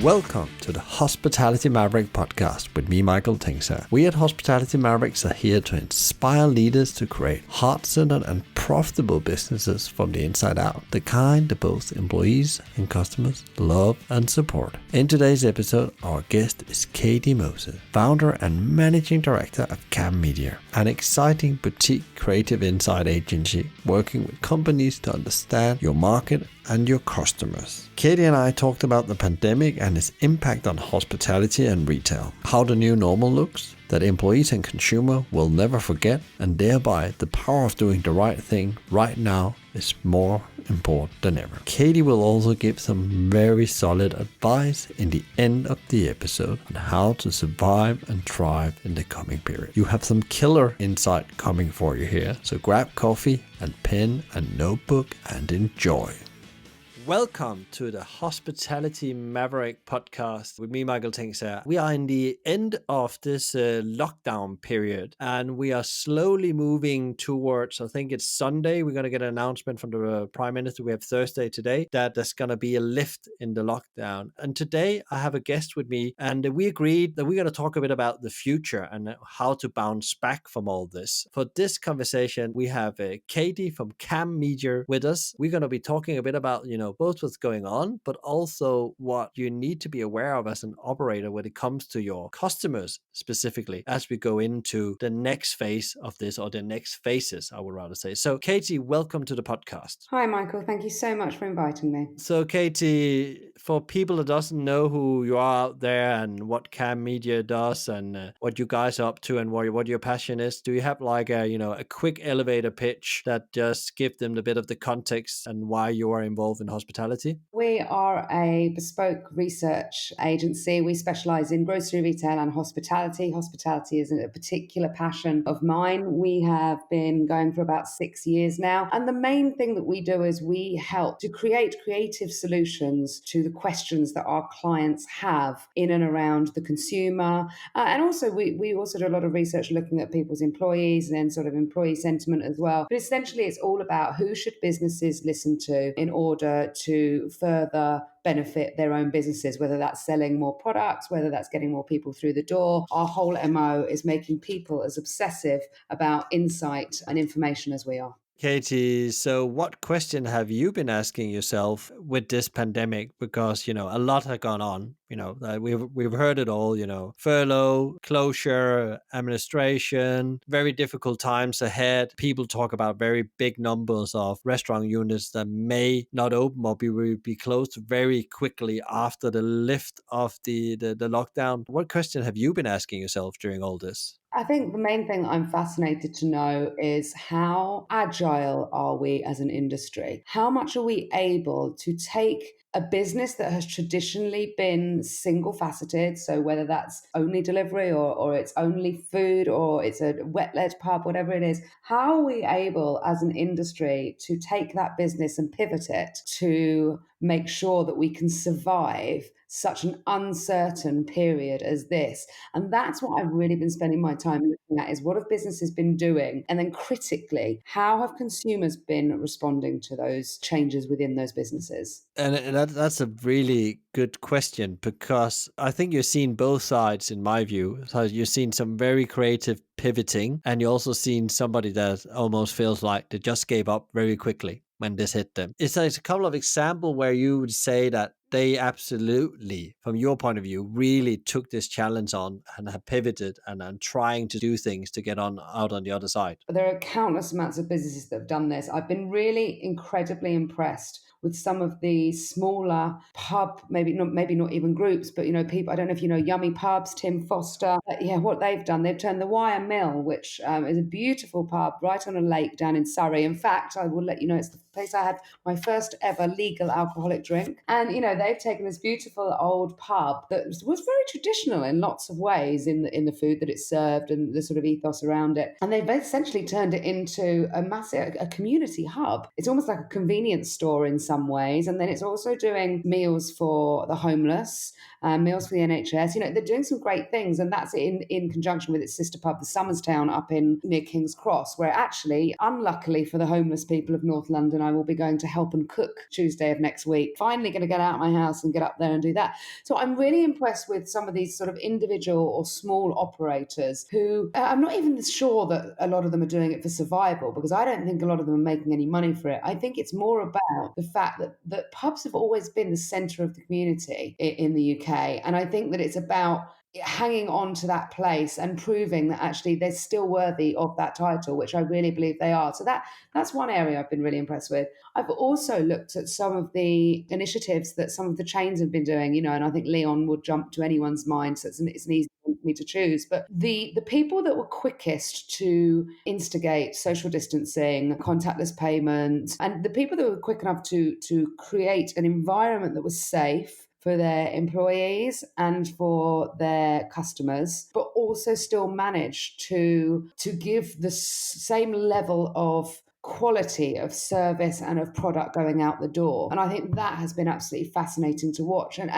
Welcome to the Hospitality Maverick podcast with me, Michael Tingser. We at Hospitality Mavericks are here to inspire leaders to create heart-centered and profitable businesses from the inside out, the kind that both employees and customers love and support. In today's episode, our guest is Katy Moses, founder and managing director of KAM Media, an exciting boutique creative insight agency working with companies to understand your market and your customers. Katy and I talked about the pandemic and its impact on hospitality and retail, how the new normal looks, that employees and consumer will never forget, and thereby the power of doing the right thing right now is more important than ever. Katy will also give some very solid advice in the end of the episode on how to survive and thrive in the coming period. You have some killer insight coming for you here, so grab coffee and pen and notebook and enjoy. Welcome to the Hospitality Maverick podcast with me, Michael Tingser. We are in the end of this lockdown period and we are slowly moving towards, I think it's Sunday, we're going to get an announcement from the Prime Minister. We have Thursday today that there's going to be a lift in the lockdown. And today I have a guest with me and we agreed that we're going to talk a bit about the future and how to bounce back from all this. For this conversation, we have Katy from KAM Media with us. We're going to be talking a bit about, both what's going on, but also what you need to be aware of as an operator when it comes to your customers specifically as we go into the next phase of this, or the next phases, I would rather say. So Katy, welcome to the podcast. Hi, Michael. Thank you so much for inviting me. So Katy, for people that doesn't know who you are out there and what KAM Media does and what you guys are up to and what your passion is, do you have like a quick elevator pitch that just give them a bit of the context and why you are involved in hospitality? We are a bespoke research agency. We specialize in grocery retail and hospitality. Hospitality is a particular passion of mine. We have been going for about 6 years now. And the main thing that we do is we help to create creative solutions to the questions that our clients have in and around the consumer. And also we also do a lot of research looking at people's employees and then sort of employee sentiment as well. But essentially it's all about who should businesses listen to in order to further benefit their own businesses, whether that's selling more products, whether that's getting more people through the door. Our whole MO is making people as obsessive about insight and information as we are. Katy, so what question have you been asking yourself with this pandemic? Because, a lot has gone on, we've heard it all, furlough, closure, administration, very difficult times ahead. People talk about very big numbers of restaurant units that may not open or be closed very quickly after the lift of the lockdown. What question have you been asking yourself during all this? I think the main thing I'm fascinated to know is how agile are we as an industry? How much are we able to take a business that has traditionally been single faceted, so whether that's only delivery or it's only food or it's a wet-led pub, whatever it is, how are we able as an industry to take that business and pivot it to make sure that we can survive such an uncertain period as this? And that's what I've really been spending my time looking at, is what have businesses been doing? And then critically, how have consumers been responding to those changes within those businesses? And that's a really good question, because I think you're seeing both sides in my view. So you're seeing some very creative pivoting, and you're also seeing somebody that almost feels like they just gave up very quickly when this hit them. It's like a couple of examples where you would say that they absolutely, from your point of view, really took this challenge on and have pivoted and are trying to do things to get out on the other side. There are countless amounts of businesses that have done this. I've been really incredibly impressed with some of the smaller pub, maybe not even groups, but people. I don't know if you know Yummy Pubs, Tim Foster. What they've done, they've turned the Wire Mill, which is a beautiful pub right on a lake down in Surrey. In fact, I will let you know it's the place I had my first ever legal alcoholic drink. And they've taken this beautiful old pub that was very traditional in lots of ways in the food that it served and the sort of ethos around it. And they've essentially turned it into a community hub. It's almost like a convenience store in some ways. And then it's also doing meals for the homeless. Meals for the NHS. They're doing some great things, and that's in conjunction with its sister pub, the Somerstown, up in near King's Cross, where actually, unluckily for the homeless people of North London, I will be going to help and cook Tuesday of next week. Finally going to get out of my house and get up there and do that. So I'm really impressed with some of these sort of individual or small operators who I'm not even sure that a lot of them are doing it for survival, because I don't think a lot of them are making any money for it. I think it's more about the fact that pubs have always been the centre of the community in the UK. And I think that it's about hanging on to that place and proving that actually they're still worthy of that title, which I really believe they are. So that's one area I've been really impressed with. I've also looked at some of the initiatives that some of the chains have been doing, and I think Leon would jump to anyone's mind, so it's an easy one for me to choose. But the people that were quickest to instigate social distancing, contactless payment, and the people that were quick enough to create an environment that was safe for their employees and for their customers, but also still manage to give the same level of quality of service and of product going out the door. And I think that has been absolutely fascinating to watch. And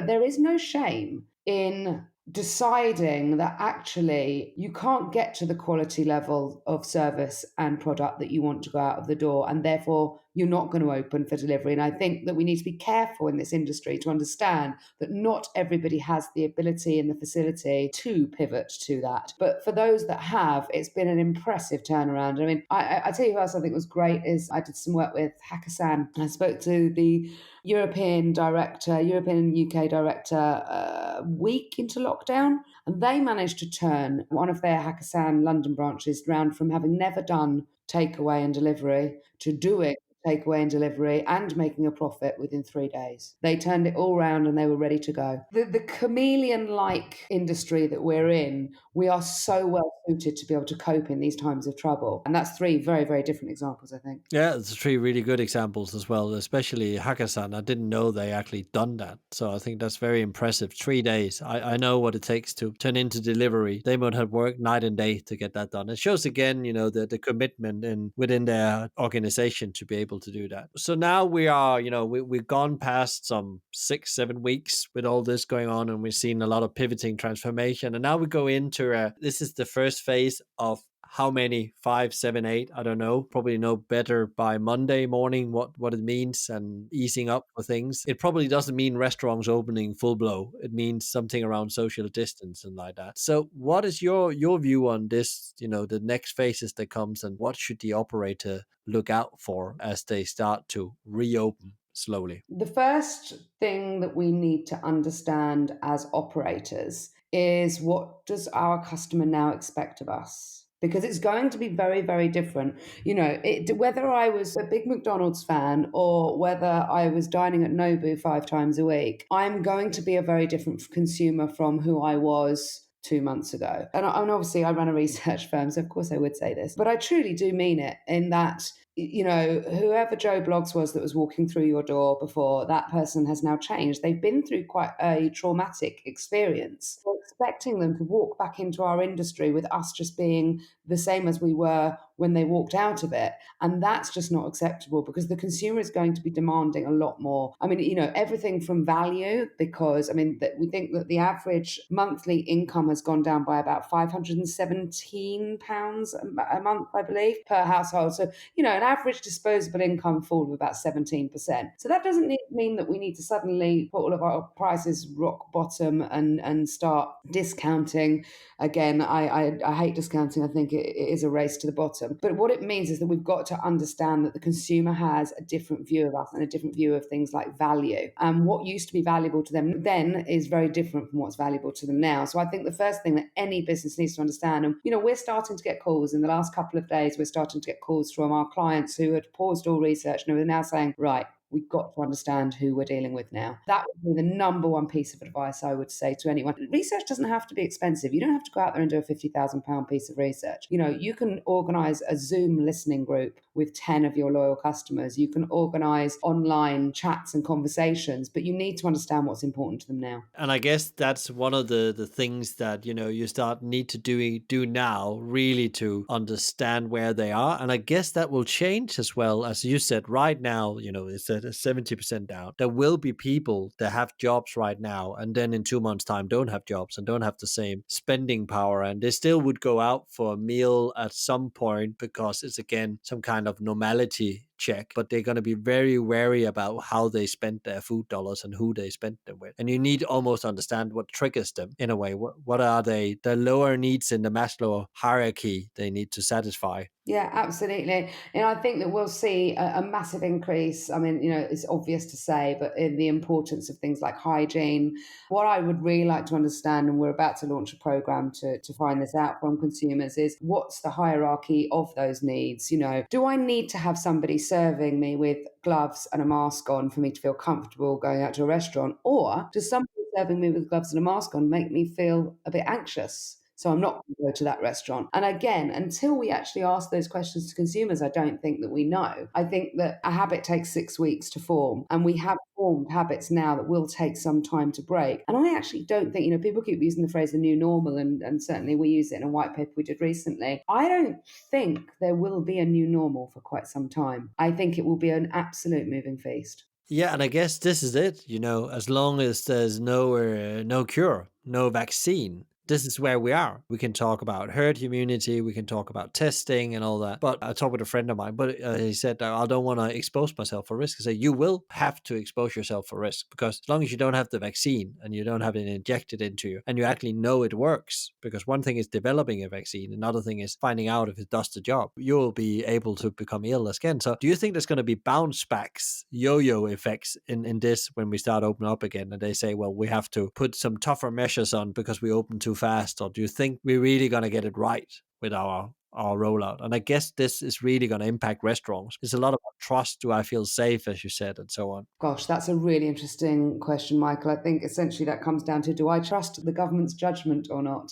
there is no shame in deciding that actually you can't get to the quality level of service and product that you want to go out of the door, and therefore you're not going to open for delivery. And I think that we need to be careful in this industry to understand that not everybody has the ability and the facility to pivot to that. But for those that have, it's been an impressive turnaround. I mean, I tell you who else I think was great is I did some work with Hakkasan. I spoke to the European and UK director a week into lockdown, and they managed to turn one of their Hakkasan London branches round from having never done takeaway and delivery to doing takeaway and delivery and making a profit within 3 days. They turned it all around and they were ready to go. The chameleon-like industry that we're in, we are so well suited to be able to cope in these times of trouble. And that's three very, very different examples, I think. Yeah, it's three really good examples as well, especially Hakkasan. I didn't know they actually done that. So I think that's very impressive. 3 days. I know what it takes to turn into delivery. They would have worked night and day to get that done. It shows again, the commitment within their organization to be able to do that. So now we are, we've gone past some 6-7 weeks with all this going on, and we've seen a lot of pivoting transformation. And now we go into this is the first phase of how many, 5, 7, 8, I don't know, probably know better by Monday morning what it means and easing up for things. It probably doesn't mean restaurants opening full blow. It means something around social distance and like that. So what is your view on this, the next phases that comes, and what should the operator look out for as they start to reopen slowly? The first thing that we need to understand as operators is, what does our customer now expect of us? Because it's going to be very, very different. Whether I was a big McDonald's fan or whether I was dining at Nobu 5 times a week, I'm going to be a very different consumer from who I was 2 months ago. And obviously I run a research firm, so of course I would say this, but I truly do mean it in that, whoever Joe Bloggs was that was walking through your door before, that person has now changed. They've been through quite a traumatic experience. We're expecting them to walk back into our industry with us just being the same as we were when they walked out of it. And that's just not acceptable, because the consumer is going to be demanding a lot more. I mean, everything from value, because we think that the average monthly income has gone down by about £517 a month, I believe, per household. So, an average disposable income fall of about 17%. So that doesn't mean that we need to suddenly put all of our prices rock bottom and start discounting. Again, I hate discounting. I think it is a race to the bottom. But what it means is that we've got to understand that the consumer has a different view of us and a different view of things like value. And what used to be valuable to them then is very different from what's valuable to them now. So I think the first thing that any business needs to understand, and we're starting to get calls in the last couple of days, we're starting to get calls from our clients who had paused all research and who are now saying, right, we've got to understand who we're dealing with now. That would be the number one piece of advice I would say to anyone. Research doesn't have to be expensive. You don't have to go out there and do a £50,000 piece of research. You can organise a Zoom listening group with 10 of your loyal customers. You can organize online chats and conversations, but you need to understand what's important to them now. And I guess that's one of the things that you start need to do now, really, to understand where they are. And I guess that will change as well. As you said, right now, it's at a 70% down. There will be people that have jobs right now, and then in 2 months' time don't have jobs and don't have the same spending power, and they still would go out for a meal at some point because it's again some kind of normality check, but they're going to be very wary about how they spend their food dollars and who they spend them with. And you need to almost understand what triggers them in a way. What are the lower needs in the Maslow hierarchy they need to satisfy? Yeah, absolutely. And I think that we'll see a massive increase. I mean, it's obvious to say, but in the importance of things like hygiene. What I would really like to understand, and we're about to launch a program to find this out from consumers, is what's the hierarchy of those needs? Do I need to have somebody serving me with gloves and a mask on for me to feel comfortable going out to a restaurant? Or does somebody serving me with gloves and a mask on make me feel a bit anxious? So I'm not going to go to that restaurant. And again, until we actually ask those questions to consumers, I don't think that we know. I think that a habit takes 6 weeks to form, and we have formed habits now that will take some time to break. And I actually don't think, people keep using the phrase the new normal, and certainly we use it in a white paper we did recently. I don't think there will be a new normal for quite some time. I think it will be an absolute moving feast. Yeah, and I guess this is it. As long as there's no cure, no vaccine, this is where we are. We can talk about herd immunity, we can talk about testing and all that. But I talked with a friend of mine, but he said, I don't want to expose myself for risk. I said, you will have to expose yourself for risk, because as long as you don't have the vaccine and you don't have it injected into you and you actually know it works, because one thing is developing a vaccine, another thing is finding out if it does the job, you'll be able to become ill again. So do you think there's going to be bounce backs, yo-yo effects in this when we start opening up again and they say, well, we have to put some tougher measures on because we open too fast? Or do you think we're really going to get it right with our rollout? And I guess this is really going to impact restaurants. It's a lot about trust. Do I feel safe, as you said, and so on? Gosh, that's a really interesting question, Michael. I think essentially that comes down to, do I trust the government's judgment or not?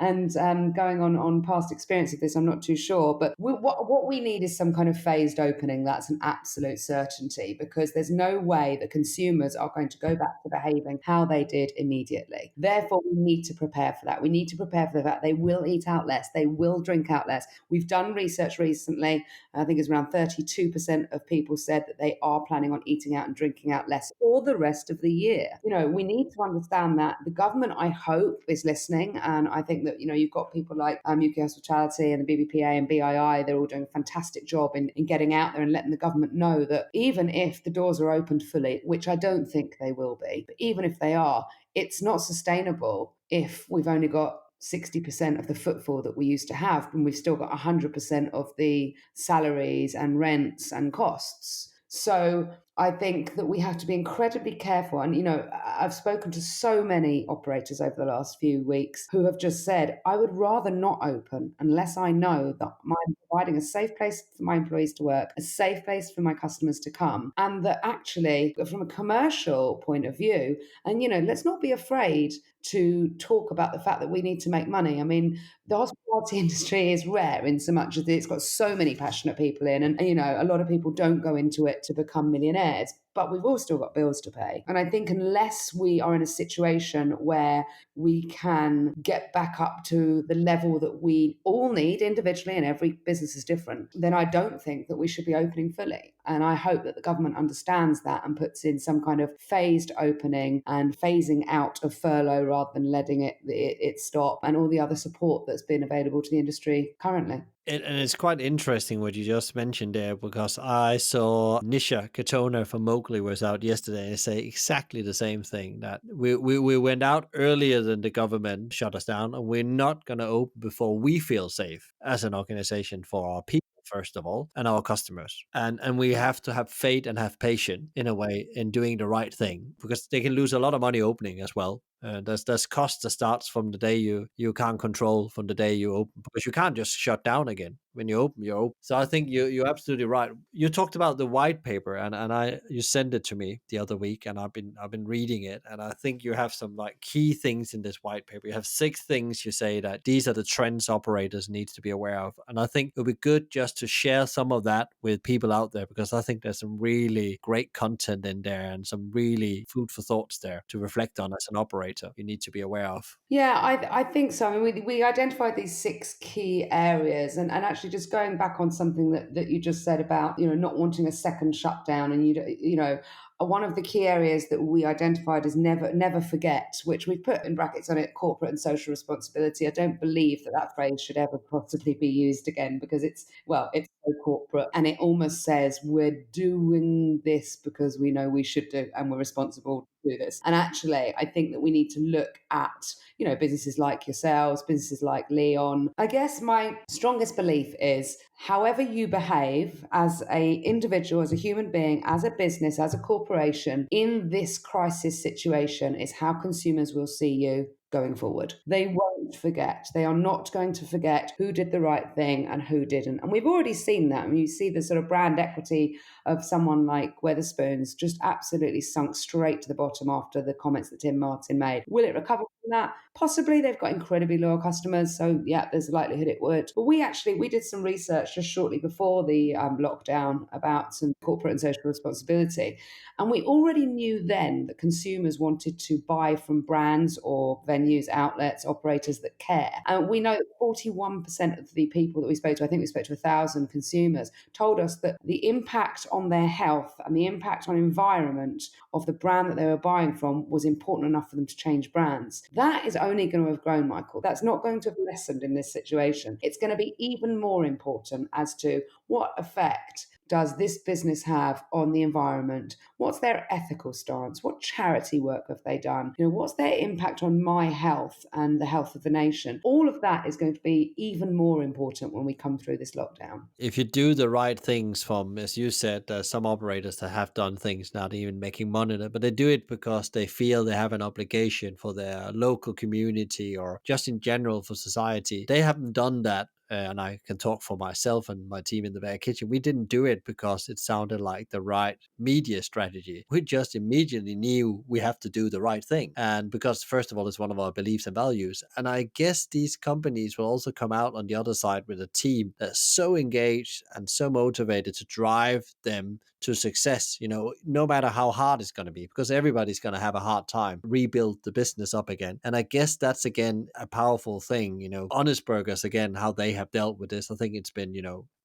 And going on past experience of this, I'm not too sure. But what we need is some kind of phased opening. That's an absolute certainty, because there's no way that consumers are going to go back to behaving how they did immediately. Therefore, we need to prepare for that. We need to prepare for the fact they will eat out less, they will drink out less. We've done research recently. I think it's around 32% of people said that they are planning on eating out and drinking out less for the rest of the year. We need to understand that the government, I hope, is listening. And I think that, you've got people like UK Hospitality and the BBPA and BII, they're all doing a fantastic job in getting out there and letting the government know that even if the doors are opened fully, which I don't think they will be, but even if they are, it's not sustainable if we've only got 60% of the footfall that we used to have, and we've still got 100% of the salaries and rents and costs. So I think that we have to be incredibly careful. And, I've spoken to so many operators over the last few weeks who have just said, I would rather not open unless I know that I'm providing a safe place for my employees to work, a safe place for my customers to come. And that actually, from a commercial point of view, and, let's not be afraid to talk about the fact that we need to make money. I mean, the hospitality industry is rare in so much as it's got so many passionate people in, and a lot of people don't go into it to become millionaires, but we've all still got bills to pay. And I think unless we are in a situation where we can get back up to the level that we all need individually, and every business is different, then I don't think that we should be opening fully. And I hope that the government understands that and puts in some kind of phased opening and phasing out of furlough rather than letting it stop, and all the other support that's been available to the industry currently. And it's quite interesting what you just mentioned there, because I saw Nisha Katona from Mowgli was out yesterday and say exactly the same thing, that we went out earlier than the government shut us down, and we're not going to open before we feel safe as an organization for our people, first of all, and our customers. And we have to have faith and have patience in a way in doing the right thing, because they can lose a lot of money opening as well. There's cost that starts from the day you can't control, from the day you open, because you can't just shut down again. When you open, you're open. So I think you're absolutely right. You talked about the white paper, and I you sent it to me the other week, and I've been reading it, and I think you have some like key things in this white paper. You have 6 things you say that these are the trends operators need to be aware of, and I think it would be good just to share some of that with people out there, because I think there's some really great content in there and some really food for thoughts there to reflect on as an operator. You need to be aware of. Yeah, I think so. I mean, we identified these 6 key areas, and actually just going back on something that you just said about, not wanting a second shutdown, and one of the key areas that we identified is never forget, which we put in brackets on it, corporate and social responsibility. I don't believe that phrase should ever possibly be used again, because it's so corporate, and it almost says we're doing this because we know we should do, and we're responsible to do this. And actually, I think that we need to look at, businesses like yourselves, businesses like Leon. I guess my strongest belief is however you behave as a individual, as a human being, as a business, as a corporation in this crisis situation is how consumers will see you going forward. They won't forget. They are not going to forget who did the right thing and who didn't. And we've already seen that. I mean, you see the sort of brand equity of someone like Weatherspoons just absolutely sunk straight to the bottom after the comments that Tim Martin made. Will it recover from that? Possibly. They've got incredibly loyal customers, so yeah, there's a likelihood it would. But we did some research just shortly before the lockdown about some corporate and social responsibility, and we already knew then that consumers wanted to buy from brands or venues, outlets, operators that care. And we know that 41% of the people that we spoke to, I think we spoke to 1,000 consumers, told us that the impact on their health and the impact on environment of the brand that they were buying from was important enough for them to change brands. That is only going to have grown, Michael. That's not going to have lessened in this situation. It's going to be even more important as to what effect does this business have on the environment? What's their ethical stance? What charity work have they done? What's their impact on my health and the health of the nation? All of that is going to be even more important when we come through this lockdown. If you do the right things, from, as you said, some operators that have done things not even making money, but they do it because they feel they have an obligation for their local community or just in general for society. They haven't done that. And I can talk for myself and my team in the back kitchen. We didn't do it because it sounded like the right media strategy. We just immediately knew we have to do the right thing. And because, first of all, it's one of our beliefs and values. And I guess these companies will also come out on the other side with a team that's so engaged and so motivated to drive them to success, no matter how hard it's going to be, because everybody's going to have a hard time rebuild the business up again. And I guess that's, again, a powerful thing. Honest Burgers, again, how they have dealt with this. I think it's been,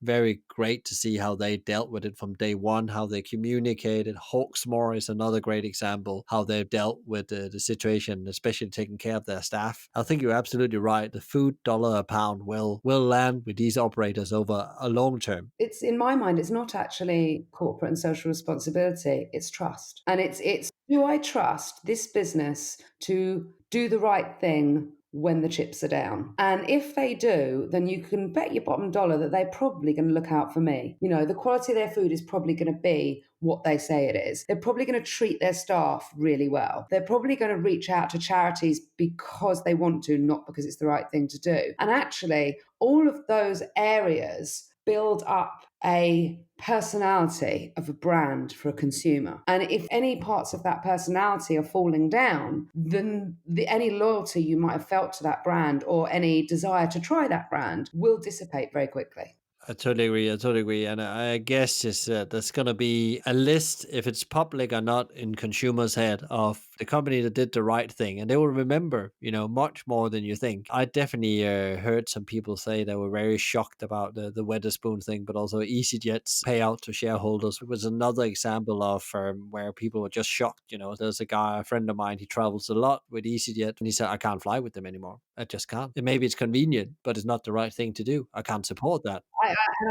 very great to see how they dealt with it from day one, how they communicated. Hawksmoor is another great example, how they've dealt with the situation, especially taking care of their staff. I think you're absolutely right. The food dollar a pound will land with these operators over a long term. It's, in my mind, it's not actually corporate and social responsibility, it's trust. And it's do I trust this business to do the right thing when the chips are down? And if they do, then you can bet your bottom dollar that they're probably going to look out for me. The quality of their food is probably going to be what they say it is. They're probably going to treat their staff really well. They're probably going to reach out to charities because they want to, not because it's the right thing to do. And actually, all of those areas build up a personality of a brand for a consumer. And if any parts of that personality are falling down, then any loyalty you might have felt to that brand or any desire to try that brand will dissipate very quickly. I totally agree. I totally agree. And I guess there's going to be a list, if it's public or not, in consumers' head of the company that did the right thing. And they will remember, much more than you think. I definitely heard some people say they were very shocked about the Weatherspoon thing, but also EasyJet's payout to shareholders. It was another example of where people were just shocked. There's a friend of mine, he travels a lot with EasyJet, and he said, I can't fly with them anymore. I just can't. And maybe it's convenient, but it's not the right thing to do. I can't support that.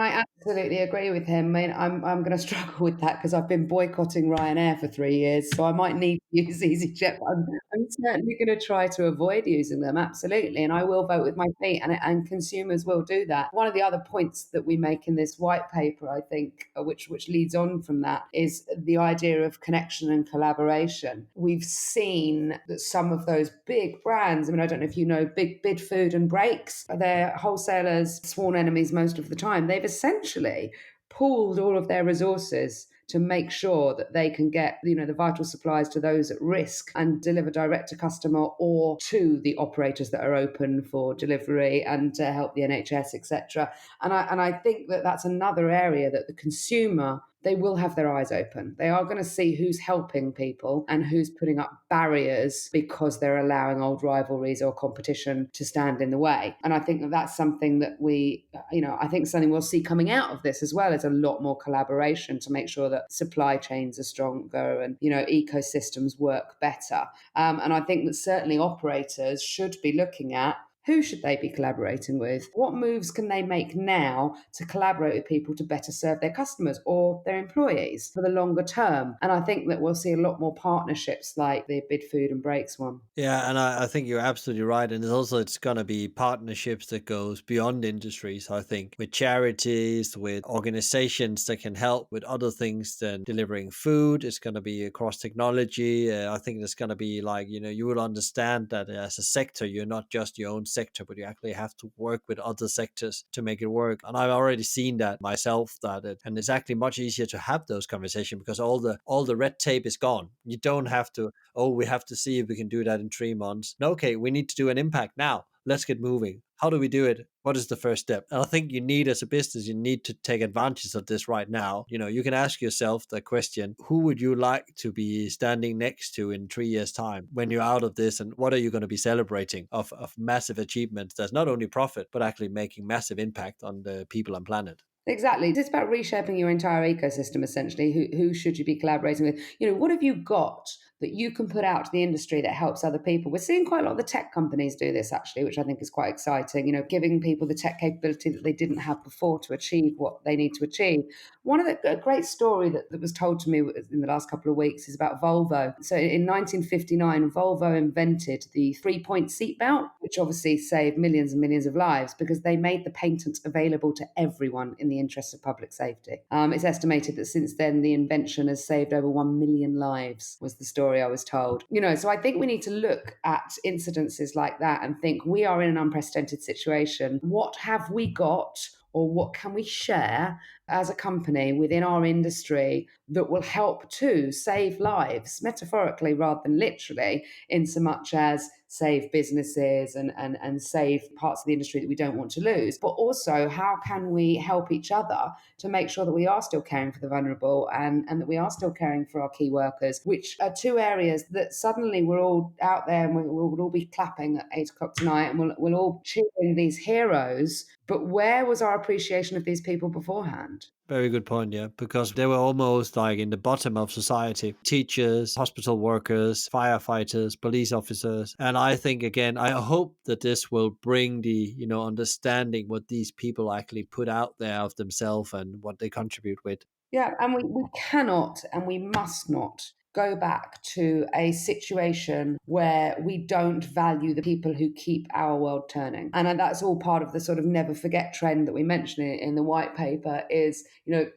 I absolutely agree with him. I mean, I'm going to struggle with that because I've been boycotting Ryanair for 3 years, so I might need to use EasyJet, but I'm certainly going to try to avoid using them. Absolutely. And I will vote with my feet, and consumers will do that. One of the other points that we make in this white paper, I think, which leads on from that, is the idea of connection and collaboration. We've seen that some of those big brands, I mean, I don't know if you know Bid Food and Breaks, they're wholesalers, sworn enemies most of the time. They've essentially pooled all of their resources to make sure that they can get, the vital supplies to those at risk and deliver direct to customer or to the operators that are open for delivery and to help the NHS, etc. And I think that that's another area that the consumer, they will have their eyes open. They are going to see who's helping people and who's putting up barriers because they're allowing old rivalries or competition to stand in the way. And I think that that's something that I think something we'll see coming out of this as well is a lot more collaboration to make sure that supply chains are stronger and, ecosystems work better. And I think that certainly operators should be looking at who should they be collaborating with? What moves can they make now to collaborate with people to better serve their customers or their employees for the longer term? And I think that we'll see a lot more partnerships like the Bid Food and Breaks one. Yeah, and I think you're absolutely right. And it's going to be partnerships that goes beyond industries, I think, with charities, with organizations that can help with other things than delivering food. It's going to be across technology. I think it's going to be like, you will understand that as a sector, you're not just your own sector, but you actually have to work with other sectors to make it work. And I've already seen that myself, and it's actually much easier to have those conversations because all the red tape is gone. You don't have to, oh, we have to see if we can do that in 3 months. No, okay, we need to do an impact now. Let's get moving. How do we do it? What is the first step? And I think as a business, you need to take advantage of this right now. You can ask yourself the question, who would you like to be standing next to in 3 years' time when you're out of this? And what are you going to be celebrating of massive achievements that's not only profit, but actually making massive impact on the people and planet? Exactly. It's about reshaping your entire ecosystem, essentially. Who should you be collaborating with? What have you got that you can put out to the industry that helps other people? We're seeing quite a lot of the tech companies do this, actually, which I think is quite exciting, giving people the tech capability that they didn't have before to achieve what they need to achieve. One of a great story that was told to me in the last couple of weeks is about Volvo. So in 1959, Volvo invented the 3-point seatbelt, which obviously saved millions and millions of lives because they made the patent available to everyone in the interest of public safety. It's estimated that since then, the invention has saved over 1 million lives, was the story I was told. So I think we need to look at incidences like that and think we are in an unprecedented situation. What have we got? Or what can we share as a company within our industry that will help to save lives, metaphorically rather than literally, in so much as save businesses and save parts of the industry that we don't want to lose? But also, how can we help each other to make sure that we are still caring for the vulnerable and that we are still caring for our key workers, which are two areas that suddenly we're all out there and we'll all be clapping at 8 o'clock tonight and we'll all cheering these heroes. But where was our appreciation of these people beforehand? Very good point, yeah, because they were almost like in the bottom of society. Teachers, hospital workers, firefighters, police officers. And I think, again, I hope that this will bring the, understanding what these people actually put out there of themselves and what they contribute with. Yeah, and we cannot and we must not go back to a situation where we don't value the people who keep our world turning. And that's all part of the sort of never forget trend that we mention in the white paper is,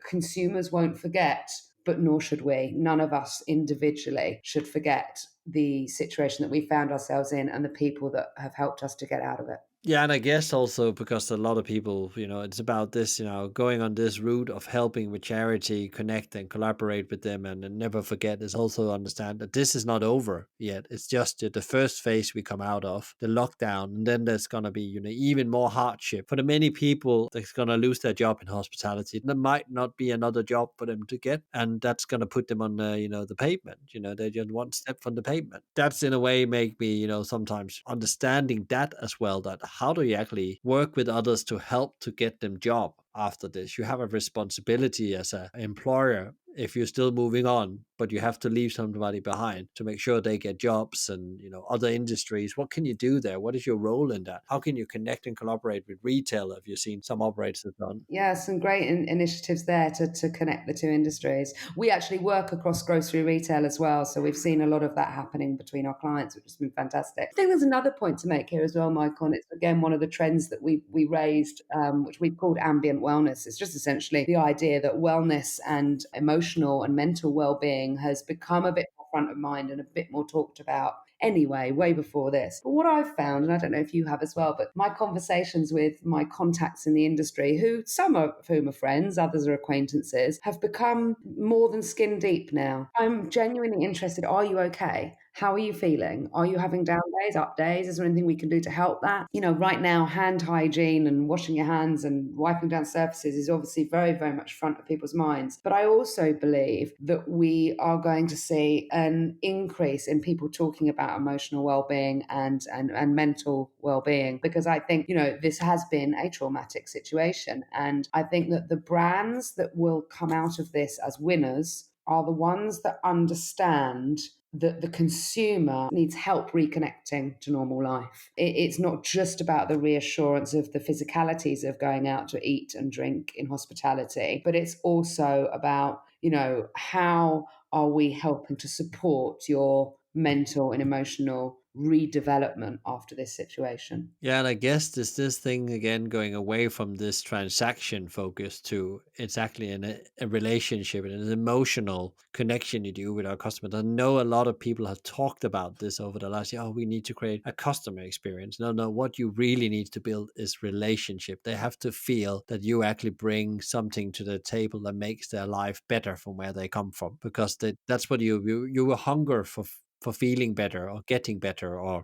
consumers won't forget, but nor should we. None of us individually should forget the situation that we found ourselves in and the people that have helped us to get out of it. Yeah, and I guess also because a lot of people, it's about this, going on this route of helping with charity, connect and collaborate with them, and never forget is also understand that this is not over yet. It's just the first phase we come out of, the lockdown, and then there's gonna be, even more hardship for the many people that's gonna lose their job in hospitality. There might not be another job for them to get, and that's gonna put them on the, the pavement. They just one step from the pavement. That's in a way make me, sometimes understanding that as well. That how do you actually work with others to help to get them job after this? You have a responsibility as an employer if you're still moving on, but you have to leave somebody behind to make sure they get jobs and, other industries. What can you do there? What is your role in that? How can you connect and collaborate with retail? Have you seen some operators have done? Yeah, some great initiatives there to connect the two industries. We actually work across grocery retail as well, so we've seen a lot of that happening between our clients, which has been fantastic. I think there's another point to make here as well, Michael, and it's again one of the trends that we raised, which we've called ambient wellness. It's just essentially the idea that wellness and emotional and mental well-being has become a bit more front of mind and a bit more talked about anyway, way before this. But what I've found, and I don't know if you have as well, but my conversations with my contacts in the industry, who some of whom are friends, others are acquaintances, have become more than skin deep now. I'm genuinely interested. Are you okay? How are you feeling? Are you having down days, up days? Is there anything we can do to help that? Right now, hand hygiene and washing your hands and wiping down surfaces is obviously very, very much front of people's minds. But I also believe that we are going to see an increase in people talking about emotional well-being and mental well-being, because I think, this has been a traumatic situation. And I think that the brands that will come out of this as winners are the ones that understand that the consumer needs help reconnecting to normal life. It's not just about the reassurance of the physicalities of going out to eat and drink in hospitality, but it's also about, how are we helping to support your mental and emotional redevelopment after this situation? Yeah, and I guess this thing again going away from this transaction focus to it's actually a relationship and an emotional connection you do with our customers. I know a lot of people have talked about this over the last year. Oh, we need to create a customer experience. No, what you really need to build is relationship. They have to feel that you actually bring something to the table that makes their life better from where they come from, because that's what you hunger for feeling better or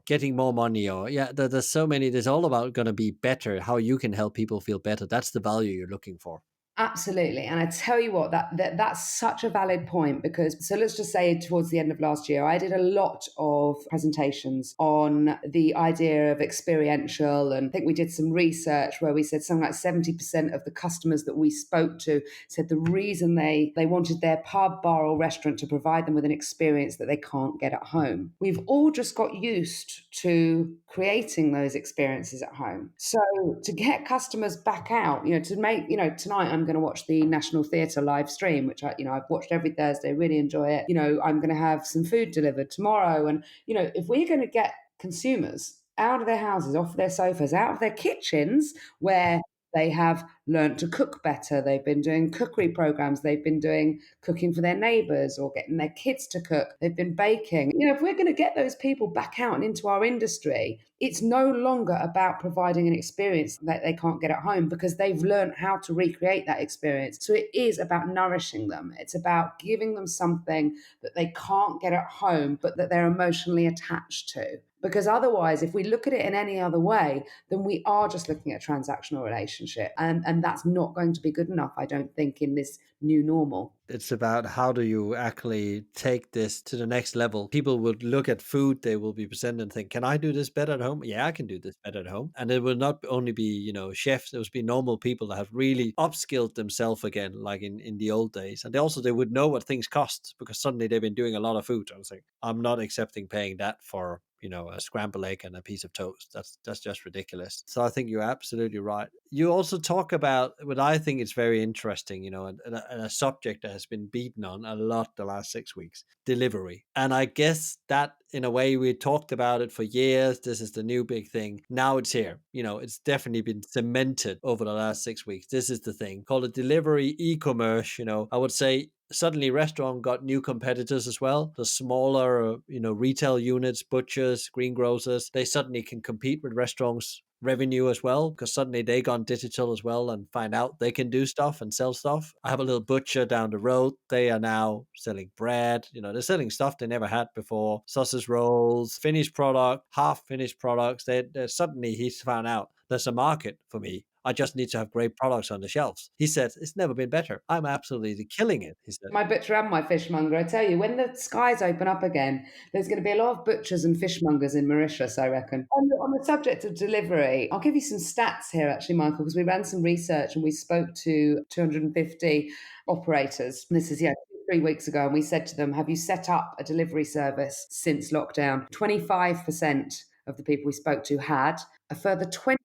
getting more money, or there's so many. There's all about going to be better, how you can help people feel better. That's the value you're looking for. Absolutely. And I tell you what, that's such a valid point, because so let's just say towards the end of last year, I did a lot of presentations on the idea of experiential. And I think we did some research where we said something like 70% of the customers that we spoke to said the reason they wanted their pub, bar or restaurant to provide them with an experience that they can't get at home. We've all just got used to creating those experiences at home. So to get customers back out, to make, tonight I'm going to watch the National Theatre live stream, which I've watched every Thursday, really enjoy it. I'm going to have some food delivered tomorrow. And, if we're going to get consumers out of their houses, off their sofas, out of their kitchens, where they have learned to cook better. They've been doing cookery programs. They've been doing cooking for their neighbors or getting their kids to cook. They've been baking. If we're going to get those people back out and into our industry, it's no longer about providing an experience that they can't get at home, because they've learned how to recreate that experience. So it is about nourishing them. It's about giving them something that they can't get at home, but that they're emotionally attached to. Because otherwise, if we look at it in any other way, then we are just looking at a transactional relationship. And that's not going to be good enough, I don't think, in this new normal. It's about how do you actually take this to the next level. People would look at food, they will be presented and think, can I do this better at home? Yeah, I can do this better at home. And it will not only be, chefs, it will be normal people that have really upskilled themselves again, like in the old days. And they would know what things cost, because suddenly they've been doing a lot of food. I was like, I'm not accepting paying that for a scrambled egg and a piece of toast. That's just ridiculous. So I think you're absolutely right. You also talk about what I think is very interesting, and a subject that has been beaten on a lot the last 6 weeks: delivery. And I guess that in a way we talked about it for years. This is the new big thing. Now it's here. It's definitely been cemented over the last 6 weeks. This is the thing. Call it delivery, e-commerce. I would say suddenly restaurant got new competitors as well. The smaller, retail units, butchers, greengrocers, they suddenly can compete with restaurants' revenue as well, because suddenly they gone digital as well and find out they can do stuff and sell stuff. I have a little butcher down the road. They are now selling bread. They're selling stuff they never had before. Sausage rolls, finished product, half finished products. Suddenly he's found out there's a market for me. I just need to have great products on the shelves. He said, it's never been better. I'm absolutely killing it, he said. My butcher and my fishmonger, I tell you, when the skies open up again, there's going to be a lot of butchers and fishmongers in Mauritius, I reckon. On the subject of delivery, I'll give you some stats here, actually, Michael, because we ran some research and we spoke to 250 operators. This is, 3 weeks ago and we said to them, have you set up a delivery service since lockdown? 25% of the people we spoke to had. A further 20%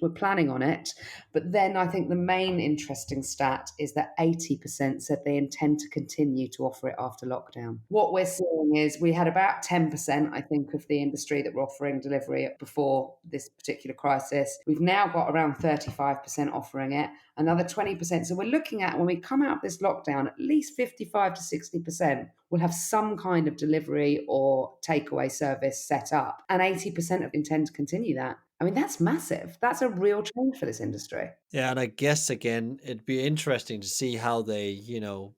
were planning on it. But then I think the main interesting stat is that 80% said they intend to continue to offer it after lockdown. What we're seeing is we had about 10%, I think, of the industry that were offering delivery before this particular crisis. We've now got around 35% offering it, another 20%. So we're looking at, when we come out of this lockdown, at least 55 to 60% will have some kind of delivery or takeaway service set up, and 80% intend to continue that. I mean, that's massive. That's a real change for this industry. Yeah, and I guess again, it'd be interesting to see how they,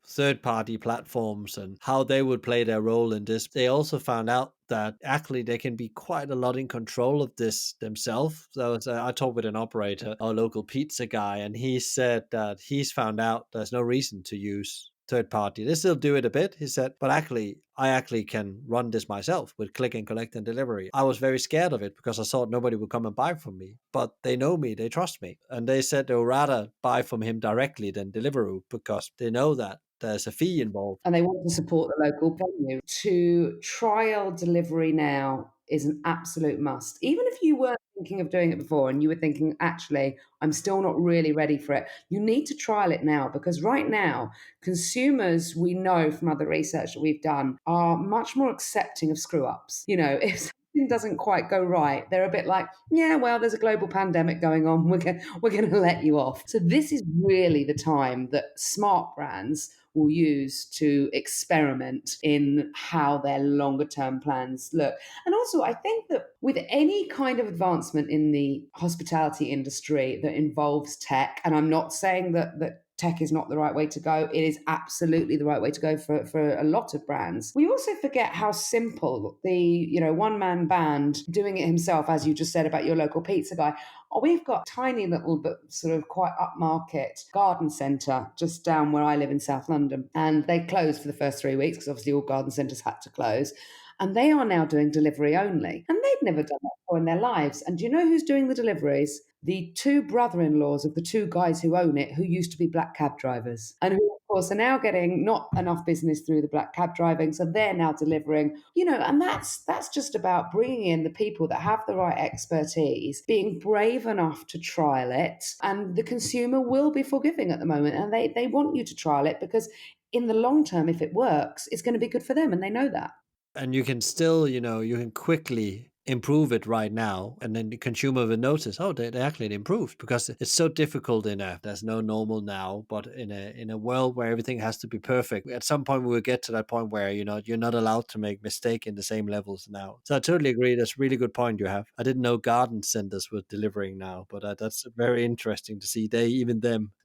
third party platforms and how they would play their role in this. They also found out that actually they can be quite a lot in control of this themselves. So I talked with an operator, our local pizza guy, and he said that he's found out there's no reason to use third party. They still do it a bit, he said, but I actually can run this myself with click and collect and delivery. I was very scared of it because I thought nobody would come and buy from me, but they know me, they trust me. And they said they would rather buy from him directly than Deliveroo because they know that there's a fee involved. And they want to support the local venue. To trial delivery now is an absolute must. Even if you weren't thinking of doing it before and you were thinking, actually, I'm still not really ready for it, you need to trial it now, because right now, consumers, we know from other research that we've done, are much more accepting of screw ups. If something doesn't quite go right, they're a bit like, yeah, well, there's a global pandemic going on. We're going to let you off. So this is really the time that smart brands will use to experiment in how their longer term plans look. And also, I think that with any kind of advancement in the hospitality industry that involves tech, and I'm not saying that tech is not the right way to go. It is absolutely the right way to go for a lot of brands. We also forget how simple the one-man band doing it himself, as you just said about your local pizza guy. We've got a tiny little but sort of quite upmarket garden centre just down where I live in South London. And they closed for the first 3 weeks because obviously all garden centres had to close. And they are now doing delivery only. And they've never done that before in their lives. And do you know who's doing the deliveries? The two brother-in-laws of the two guys who own it, who used to be black cab drivers, and who, of course, are now getting not enough business through the black cab driving, so they're now delivering. And that's just about bringing in the people that have the right expertise, being brave enough to trial it, and the consumer will be forgiving at the moment, and they want you to trial it because in the long term, if it works, it's going to be good for them, and they know that. And you can still, you can quickly improve it right now, and then the consumer will notice, oh, they actually improved, because it's so difficult there's no normal now, but in a world where everything has to be perfect, at some point we will get to that point where you're not allowed to make mistake in the same levels now. So I totally agree. That's a really good point you have. I didn't know garden centers were delivering now, but that's very interesting to see.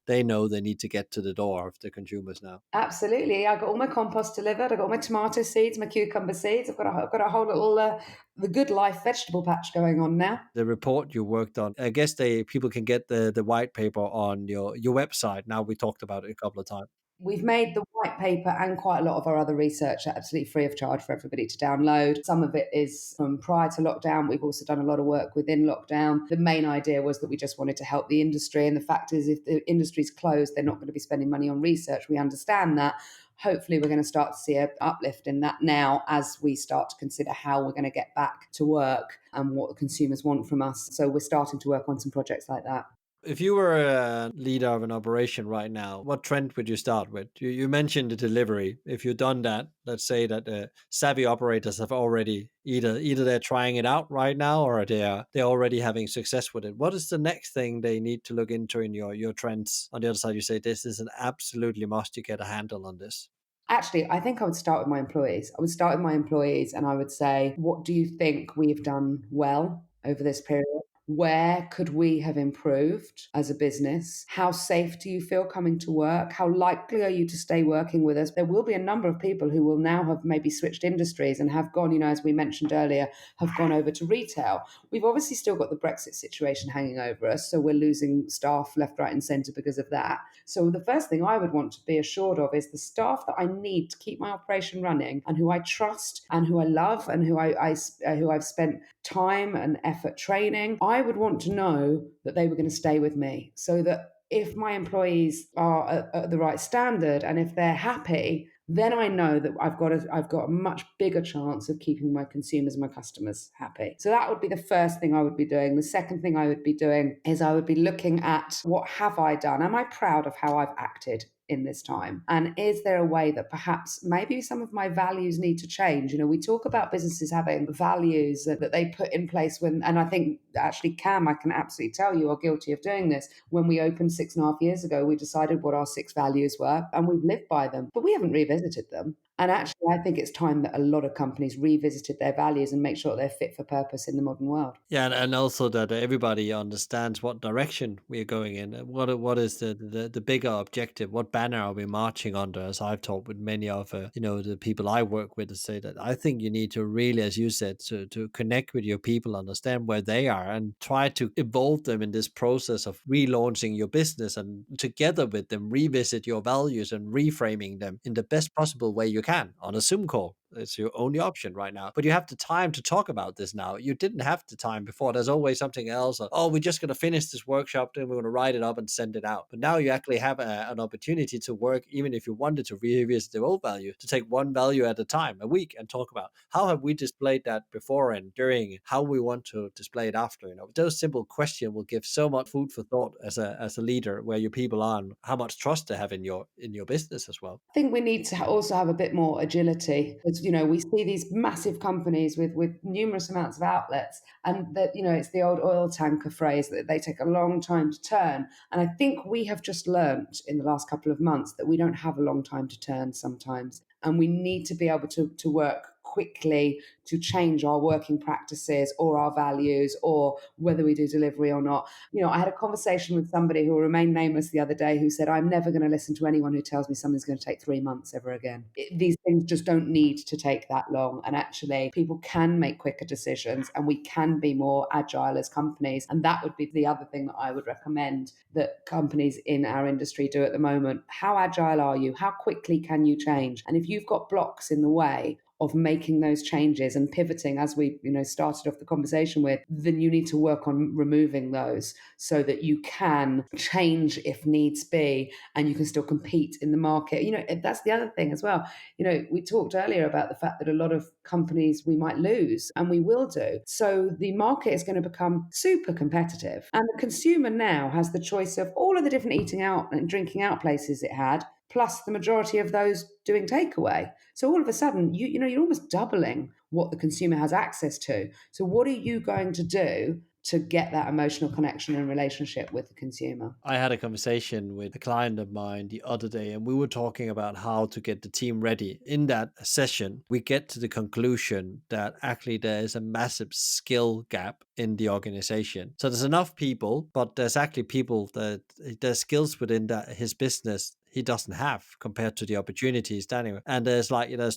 They know they need to get to the door of the consumers now. Absolutely. I got all my compost delivered. I got my tomato seeds, my cucumber seeds. I've got a whole little the Good Life vegetable patch going on now. The report you worked on, I guess people can get the white paper on your website. Now, we talked about it a couple of times. We've made the white paper and quite a lot of our other research absolutely free of charge for everybody to download. Some of it is from prior to lockdown. We've also done a lot of work within lockdown. The main idea was that we just wanted to help the industry. And the fact is, if the industry's closed, they're not going to be spending money on research. We understand that. Hopefully, we're going to start to see an uplift in that now as we start to consider how we're going to get back to work and what the consumers want from us. So we're starting to work on some projects like that. If you were a leader of an operation right now, what trend would you start with? You mentioned the delivery. If you've done that, let's say that savvy operators have already either they're trying it out right now, or they're already having success with it. What is the next thing they need to look into in your trends? On the other side, you say this is an absolutely must. You get a handle on this. Actually, I think I would start with my employees. I would start with my employees and I would say, what do you think we've done well over this period? Where could we have improved as a business? How safe do you feel coming to work? How likely are you to stay working with us? There will be a number of people who will now have maybe switched industries and have gone, as we mentioned earlier, have gone over to retail. We've obviously still got the Brexit situation hanging over us, so we're losing staff left, right and centre because of that. So the first thing I would want to be assured of is the staff that I need to keep my operation running and who I trust and who I love and who I've spent time and effort training. I would want to know that they were going to stay with me, so that if my employees are at the right standard and if they're happy, then I know that I've got a much bigger chance of keeping my consumers and my customers happy. So that would be the first thing I would be doing. The second thing I would be doing is I would be looking at, what have I done? Am I proud of how I've acted in this time? And is there a way that perhaps maybe some of my values need to change? We talk about businesses having values that they put in place and I think actually KAM, I can absolutely tell you, are guilty of doing this. When we opened 6.5 years ago, we decided what our 6 values were and we've lived by them, but we haven't revisited them. And actually, I think it's time that a lot of companies revisited their values and make sure they're fit for purpose in the modern world. Yeah, and also that everybody understands what direction we are going in. What is the bigger objective? What banner are we marching under? As I've talked with many of the people I work with, to say that I think you need to really, as you said, to connect with your people, understand where they are, and try to evolve them in this process of relaunching your business, and together with them revisit your values and reframing them in the best possible way you can on a Zoom call. It's your only option right now. But you have the time to talk about this now. You didn't have the time before. There's always something else. Or, oh, we're just going to finish this workshop, then we're going to write it up and send it out. But now you actually have an opportunity to work, even if you wanted to revisit the old value, to take one value at a time, a week, and talk about how have we displayed that before and during, how we want to display it after. Those simple questions will give so much food for thought as a leader, where your people are and how much trust they have in your business as well. I think we need to also have a bit more agility, because we see these massive companies with numerous amounts of outlets, and that it's the old oil tanker phrase that they take a long time to turn. And I think we have just learnt in the last couple of months that we don't have a long time to turn sometimes, and we need to be able to work quickly to change our working practices or our values, or whether we do delivery or not. I had a conversation with somebody who will remain nameless the other day, who said, I'm never going to listen to anyone who tells me something's going to take 3 months ever again. These things just don't need to take that long. And actually, people can make quicker decisions and we can be more agile as companies. And that would be the other thing that I would recommend that companies in our industry do at the moment. How agile are you? How quickly can you change? And if you've got blocks in the way of making those changes and pivoting, as we started off the conversation with, then you need to work on removing those so that you can change if needs be, and you can still compete in the market. That's the other thing as well. We talked earlier about the fact that a lot of companies we might lose, and we will do. So the market is going to become super competitive, and the consumer now has the choice of all of the different eating out and drinking out places it had, plus the majority of those doing takeaway. So all of a sudden, you're almost doubling what the consumer has access to. So what are you going to do to get that emotional connection and relationship with the consumer? I had a conversation with a client of mine the other day, and we were talking about how to get the team ready. In that session, we get to the conclusion that actually there is a massive skill gap in the organization. So there's enough people, but there's actually people that there's skills within his business he doesn't have compared to the opportunities standing. And there's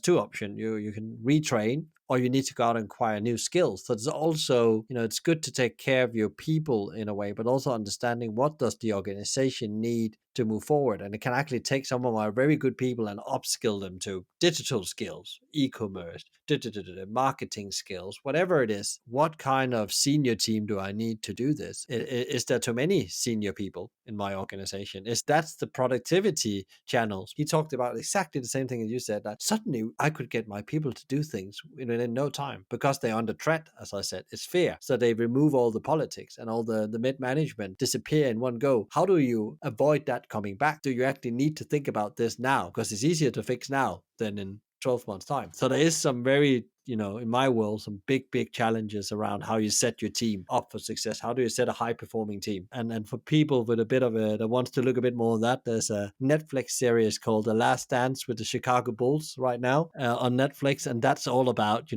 two options. You can retrain, or you need to go out and acquire new skills. So it's also, it's good to take care of your people in a way, but also understanding what does the organization need to move forward. And it can actually take some of my very good people and upskill them to digital skills, e-commerce, marketing skills, whatever it is. What kind of senior team do I need to do this? Is there too many senior people in my organization? That's the productivity channels? He talked about exactly the same thing as you said, that suddenly I could get my people to do things in no time because they're under threat. As I said, it's fear. So they remove all the politics, and all the mid-management disappear in one go. How do you avoid that coming back? Do you actually need to think about this now? Because it's easier to fix now than in 12 months time. So there is some very, in my world, some big challenges around how you set your team up for success. How do you set a high performing team? And for people with a bit of that wants to look a bit more of that, there's a Netflix series called The Last Dance with the Chicago Bulls right now on Netflix. And that's all about,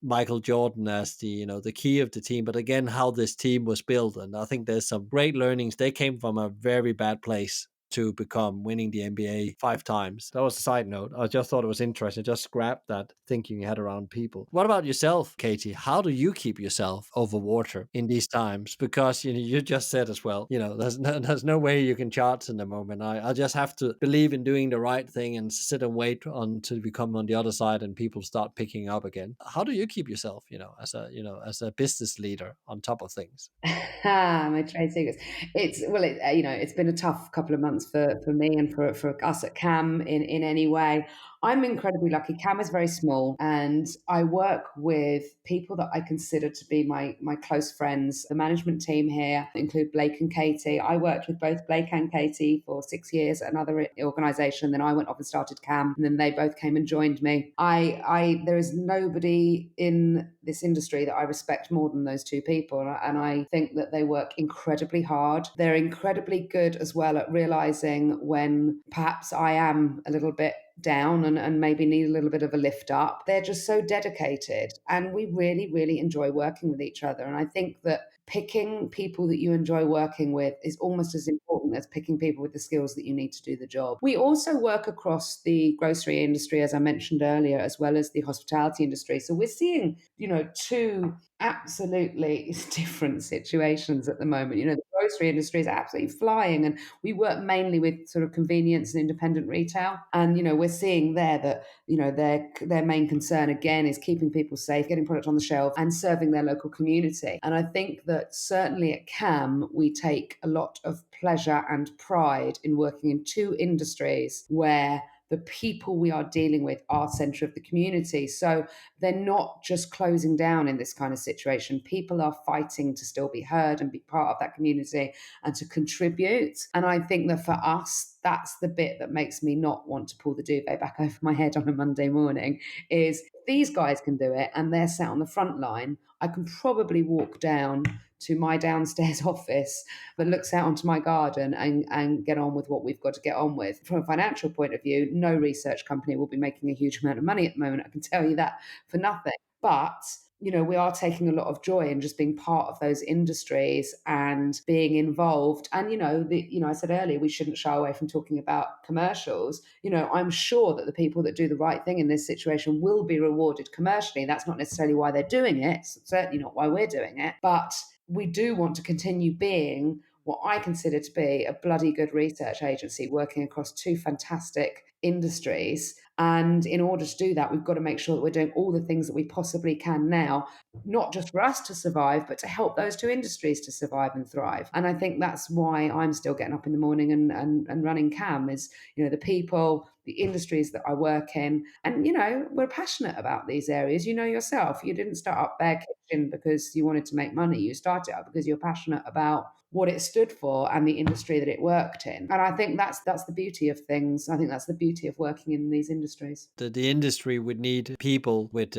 Michael Jordan as the key of the team, but again, how this team was built. And I think there's some great learnings. They came from a very bad place to become winning the NBA 5 times. That was a side note. I just thought it was interesting. Just grabbed that thinking you had around people. What about yourself, Katy? How do you keep yourself over water in these times? Because you just said as well, there's no way you can charge in the moment. I just have to believe in doing the right thing and sit and wait until we come on the other side and people start picking up again. How do you keep yourself, as a business leader on top of things? My trade secrets. It's been a tough couple of months for me and for us at KAM in any way. I'm incredibly lucky. KAM is very small, and I work with people that I consider to be my close friends. The management team here include Blake and Katy. I worked with both Blake and Katy for 6 years at another organisation. Then I went off and started KAM, and then they both came and joined me. There is nobody in this industry that I respect more than those two people, and I think that they work incredibly hard. They're incredibly good as well at realizing when perhaps I am a little bit down and maybe need a little bit of a lift up. They're just so dedicated, and we really, really enjoy working with each other. And I think that picking people that you enjoy working with is almost as important as picking people with the skills that you need to do the job. We also work across the grocery industry, as I mentioned earlier, as well as the hospitality industry. So we're seeing, two absolutely different situations at the moment. The grocery industry is absolutely flying, and we work mainly with sort of convenience and independent retail. And, we're seeing there that, their main concern again is keeping people safe, getting product on the shelf and serving their local community. And I think that certainly at KAM, we take a lot of pleasure and pride in working in two industries where the people we are dealing with are center of the community. So they're not just closing down in this kind of situation. People are fighting to still be heard and be part of that community and to contribute. And I think that for us, that's the bit that makes me not want to pull the duvet back over my head on a Monday morning is these guys can do it and they're sat on the front line. I can probably walk down to my downstairs office that looks out onto my garden and get on with what we've got to get on with. From a financial point of view, no research company will be making a huge amount of money at the moment. I can tell you that for nothing. But we are taking a lot of joy in just being part of those industries and being involved. And, I said earlier, we shouldn't shy away from talking about commercials. I'm sure that the people that do the right thing in this situation will be rewarded commercially. That's not necessarily why they're doing it. It's certainly not why we're doing it. But we do want to continue being what I consider to be a bloody good research agency working across two fantastic industries. And in order to do that, we've got to make sure that we're doing all the things that we possibly can now, not just for us to survive, but to help those two industries to survive and thrive. And I think that's why I'm still getting up in the morning and running KAM is, the people, the industries that I work in. And, we're passionate about these areas. Yourself, you didn't start up Bear Kitchen because you wanted to make money. You started up because you're passionate about what it stood for and the industry that it worked in. And I think that's the beauty of things. I think that's the beauty of working in these industries. The industry would need people with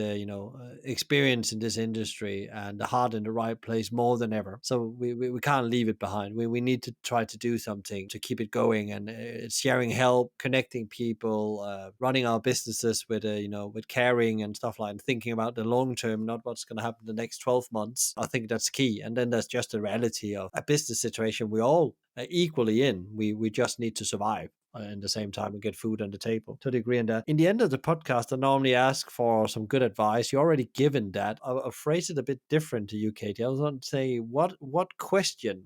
experience in this industry and the heart in the right place more than ever. So we can't leave it behind. We need to try to do something to keep it going, and sharing help, connecting people, running our businesses with with caring and stuff like that, thinking about the long term, not what's going to happen the next 12 months. I think that's key. And then there's just the reality of a business situation we all equally in. We just need to survive in the same time and get food on the table. Totally agree on that. In the end of the podcast, I normally ask for some good advice. You already given that. I'll phrase it a bit different to you, Katy. I was going to say, what one question,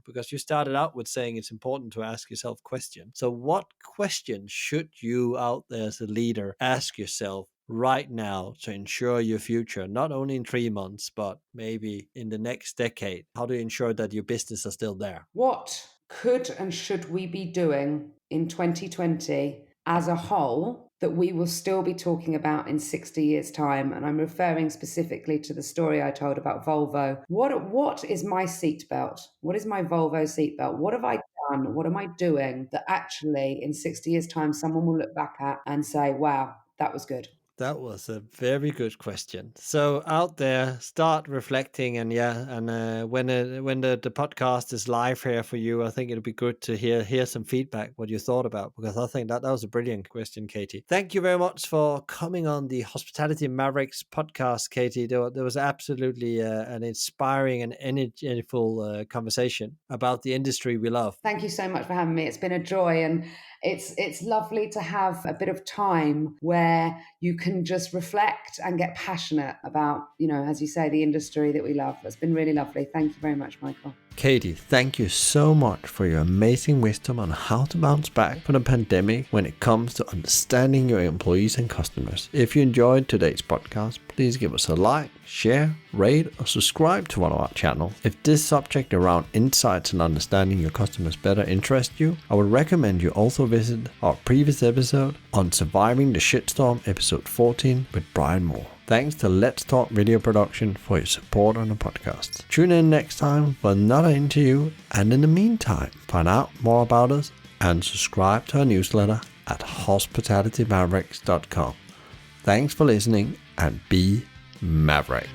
because you started out with saying it's important to ask yourself questions. So what question should you out there as a leader ask yourself right now to ensure your future, not only in 3 months, but maybe in the next decade? How do you ensure that your business is still there? What could and should we be doing in 2020 as a whole that we will still be talking about in 60 years' time? And I'm referring specifically to the story I told about Volvo. What is my seatbelt? What is my Volvo seatbelt? What have I done? What am I doing that actually in 60 years' time someone will look back at and say, wow, that was good? That was a very good question. So out there, start reflecting, and when the podcast is live here for you, I think it'll be good to hear some feedback, what you thought about, because I think that was a brilliant question, Katy. Thank you very much for coming on the Hospitality Mavericks podcast, Katy. There was absolutely an inspiring and energyful conversation about the industry we love. Thank you so much for having me. It's been a joy, and it's lovely to have a bit of time where you can just reflect and get passionate about, as you say, the industry that we love. It's been really lovely. Thank you very much, Michael. Katy, thank you so much for your amazing wisdom on how to bounce back from the pandemic when it comes to understanding your employees and customers. If you enjoyed today's podcast, please give us a like, share, rate, or subscribe to one of our channels. If this subject around insights and understanding your customers better interests you, I would recommend you also visit our previous episode on Surviving the Shitstorm, episode 14 with Brian Moore. Thanks to Let's Talk Video Production for your support on the podcast. Tune in next time for another interview, and in the meantime, find out more about us and subscribe to our newsletter at hospitalitymavericks.com. Thanks for listening, and be Maverick.